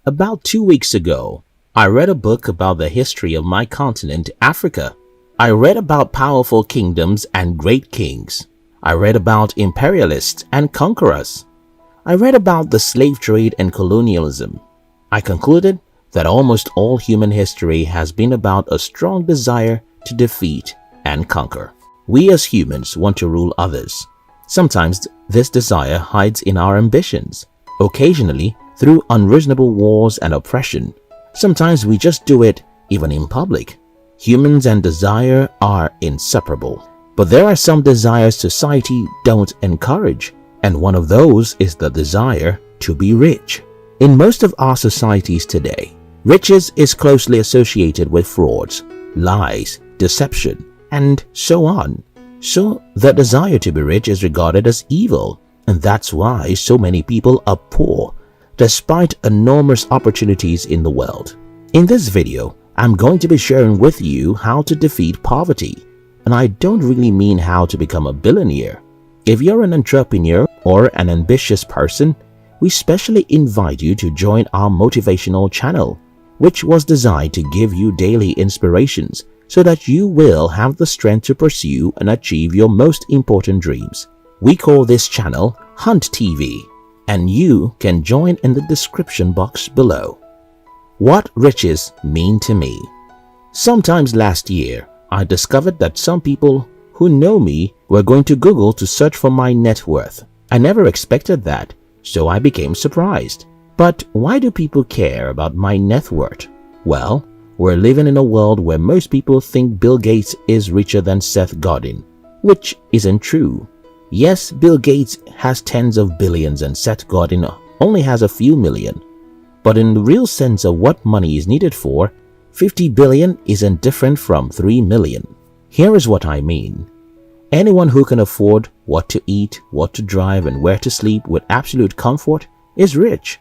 About 2 weeks ago, I read a book about the history of my continent, Africa. I read about powerful kingdoms and great kings. I read about imperialists and conquerors. I read about the slave trade and colonialism. I concluded that almost all human history has been about a strong desire to defeat and conquer. We as humans want to rule others. Sometimes this desire hides in our ambitions, occasionally through unreasonable wars and oppression. Sometimes we just do it even in public. Humans and desire are inseparable. But there are some desires society don't encourage, and one of those is the desire to be rich. In most of our societies today, riches is closely associated with frauds, lies, deception, and so on. So the desire to be rich is regarded as evil, and that's why so many people are poor, despite enormous opportunities in the world. In this video, I'm going to be sharing with you how to defeat poverty, and I don't really mean how to become a billionaire. If you're an entrepreneur or an ambitious person, we specially invite you to join our motivational channel, which was designed to give you daily inspirations so that you will have the strength to pursue and achieve your most important dreams. We call this channel Hunt TV, and you can join in the description box below. What riches mean to me? Sometimes last year, I discovered that some people who know me were going to Google to search for my net worth. I never expected that, so I became surprised. But why do people care about my net worth? Well, we're living in a world where most people think Bill Gates is richer than Seth Godin, which isn't true. Yes, Bill Gates has tens of billions and Seth Godin only has a few million. But in the real sense of what money is needed for, 50 billion isn't different from 3 million. Here is what I mean. Anyone who can afford what to eat, what to drive, and where to sleep with absolute comfort is rich.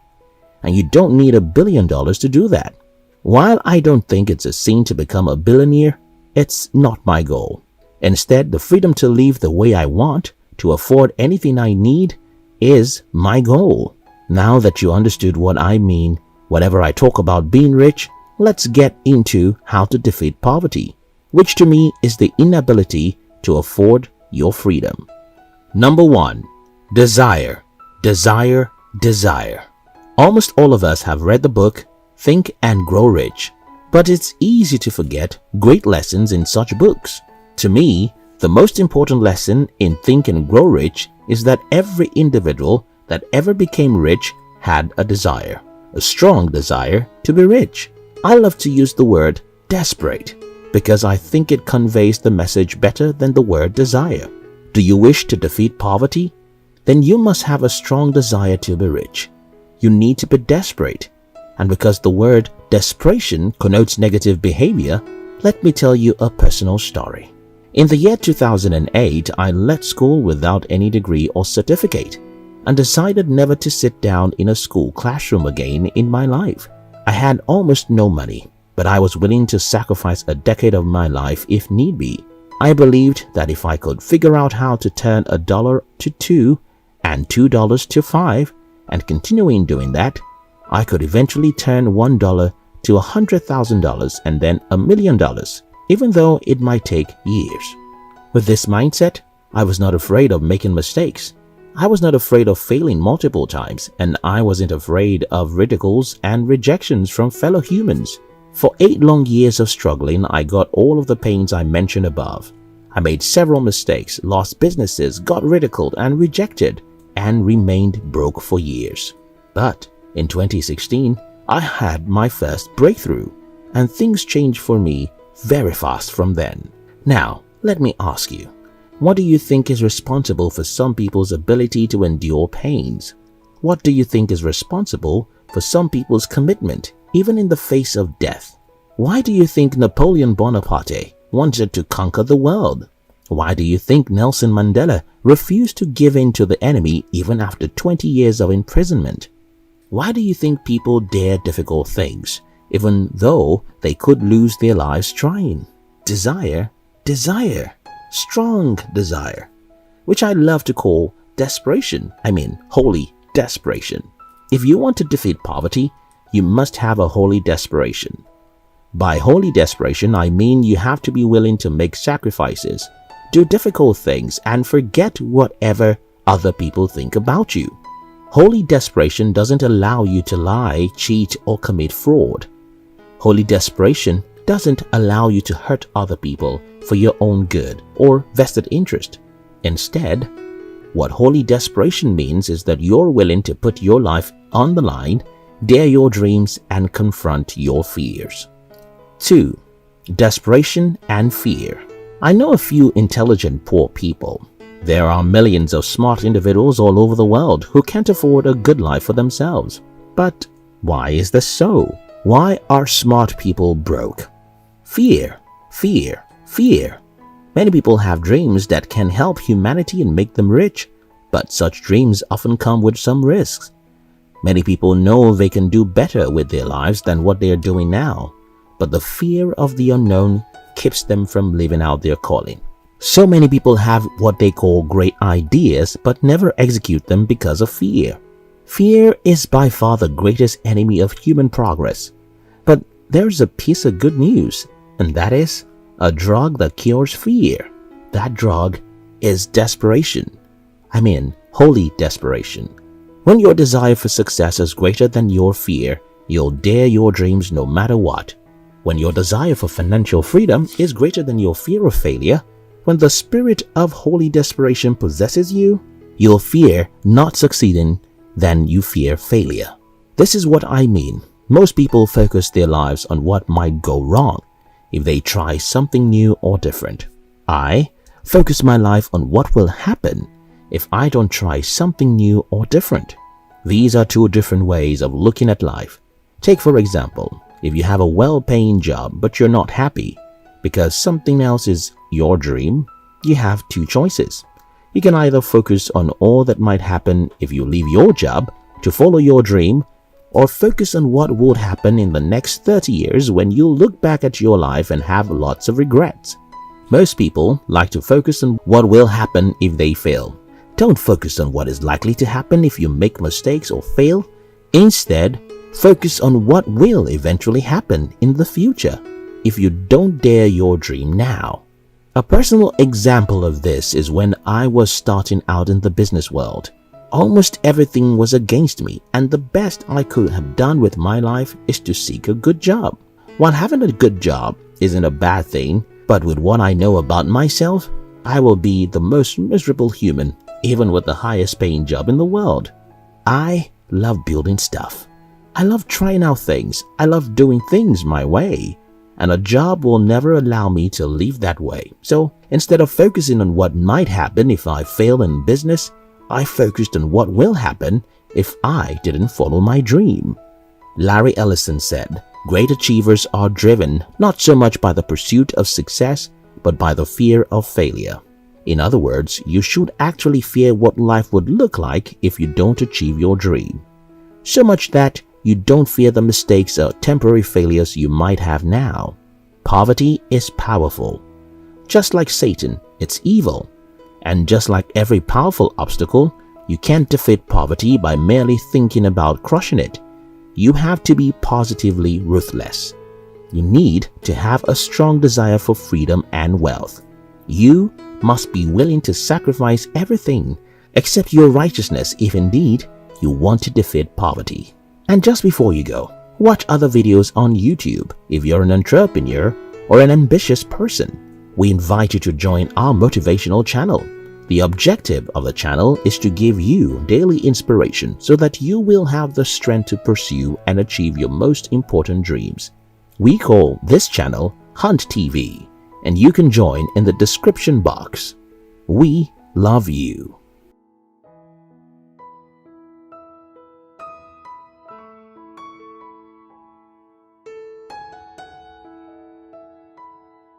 And you don't need $1 billion to do that. While I don't think it's a sin to become a billionaire, it's not my goal. Instead, the freedom to live the way I want, to afford anything I need, is my goal. Now that you understood what I mean whenever I talk about being rich, let's get into how to defeat poverty, which to me is the inability to afford your freedom. Number 1. Desire. Desire. Desire. Almost all of us have read the book Think and Grow Rich, but it's easy to forget great lessons in such books. To me, the most important lesson in Think and Grow Rich is that every individual that ever became rich had a desire, a strong desire to be rich. I love to use the word desperate because I think it conveys the message better than the word desire. Do you wish to defeat poverty? Then you must have a strong desire to be rich. You need to be desperate. And because the word desperation connotes negative behavior, let me tell you a personal story. In the year 2008, I left school without any degree or certificate and decided never to sit down in a school classroom again in my life. I had almost no money, but I was willing to sacrifice a decade of my life if need be. I believed that if I could figure out how to turn $1 to $2 and $2 to $5 and continuing doing that, I could eventually turn $1 to $100,000 and then $1 million, even though it might take years. With this mindset, I was not afraid of making mistakes. I was not afraid of failing multiple times, and I wasn't afraid of ridicules and rejections from fellow humans. For 8 long years of struggling, I got all of the pains I mentioned above. I made several mistakes, lost businesses, got ridiculed and rejected, and remained broke for years. But in 2016, I had my first breakthrough, and things changed for me very fast from then. Now, let me ask you, what do you think is responsible for some people's ability to endure pains? What do you think is responsible for some people's commitment, even in the face of death? Why do you think Napoleon Bonaparte wanted to conquer the world? Why do you think Nelson Mandela refused to give in to the enemy even after 20 years of imprisonment? Why do you think people dare difficult things, even though they could lose their lives trying? Desire, desire, strong desire, which I love to call desperation. I mean, holy desperation. If you want to defeat poverty, you must have a holy desperation. By holy desperation, I mean you have to be willing to make sacrifices, do difficult things, and forget whatever other people think about you. Holy desperation doesn't allow you to lie, cheat, or commit fraud. Holy desperation doesn't allow you to hurt other people for your own good or vested interest. Instead, what holy desperation means is that you're willing to put your life on the line, dare your dreams, and confront your fears. 2. Desperation and fear. I know a few intelligent poor people. There are millions of smart individuals all over the world who can't afford a good life for themselves. But why is this so? Why are smart people broke? Fear, fear, fear. Many people have dreams that can help humanity and make them rich, but such dreams often come with some risks. Many people know they can do better with their lives than what they are doing now, but the fear of the unknown keeps them from living out their calling. So many people have what they call great ideas but never execute them because of fear. Fear is by far the greatest enemy of human progress. But there's a piece of good news, and that is a drug that cures fear. That drug is desperation. I mean, holy desperation. When your desire for success is greater than your fear, you'll dare your dreams no matter what. When your desire for financial freedom is greater than your fear of failure, when the spirit of holy desperation possesses you, you'll fear not succeeding than you fear failure. This is what I mean. Most people focus their lives on what might go wrong if they try something new or different. I focus my life on what will happen if I don't try something new or different. These are two different ways of looking at life. Take for example, if you have a well-paying job but you're not happy because something else is your dream, you have two choices. You can either focus on all that might happen if you leave your job to follow your dream, or focus on what would happen in the next 30 years when you look back at your life and have lots of regrets. Most people like to focus on what will happen if they fail. Don't focus on what is likely to happen if you make mistakes or fail. Instead, focus on what will eventually happen in the future if you don't dare your dream now. A personal example of this is when I was starting out in the business world. Almost everything was against me, and the best I could have done with my life is to seek a good job. While having a good job isn't a bad thing, but with what I know about myself, I will be the most miserable human, even with the highest paying job in the world. I love building stuff. I love trying out things. I love doing things my way. And a job will never allow me to live that way. So instead of focusing on what might happen if I fail in business, I focused on what will happen if I didn't follow my dream. Larry Ellison said, "Great achievers are driven not so much by the pursuit of success, but by the fear of failure." In other words, you should actually fear what life would look like if you don't achieve your dream. So much that you don't fear the mistakes or temporary failures you might have now. Poverty is powerful. Just like Satan, it's evil. And just like every powerful obstacle, you can't defeat poverty by merely thinking about crushing it. You have to be positively ruthless. You need to have a strong desire for freedom and wealth. You must be willing to sacrifice everything except your righteousness if indeed you want to defeat poverty. And just before you go, watch other videos on YouTube if you're an entrepreneur or an ambitious person. We invite you to join our motivational channel. The objective of the channel is to give you daily inspiration so that you will have the strength to pursue and achieve your most important dreams. We call this channel Hunt TV, and you can join in the description box. We love you.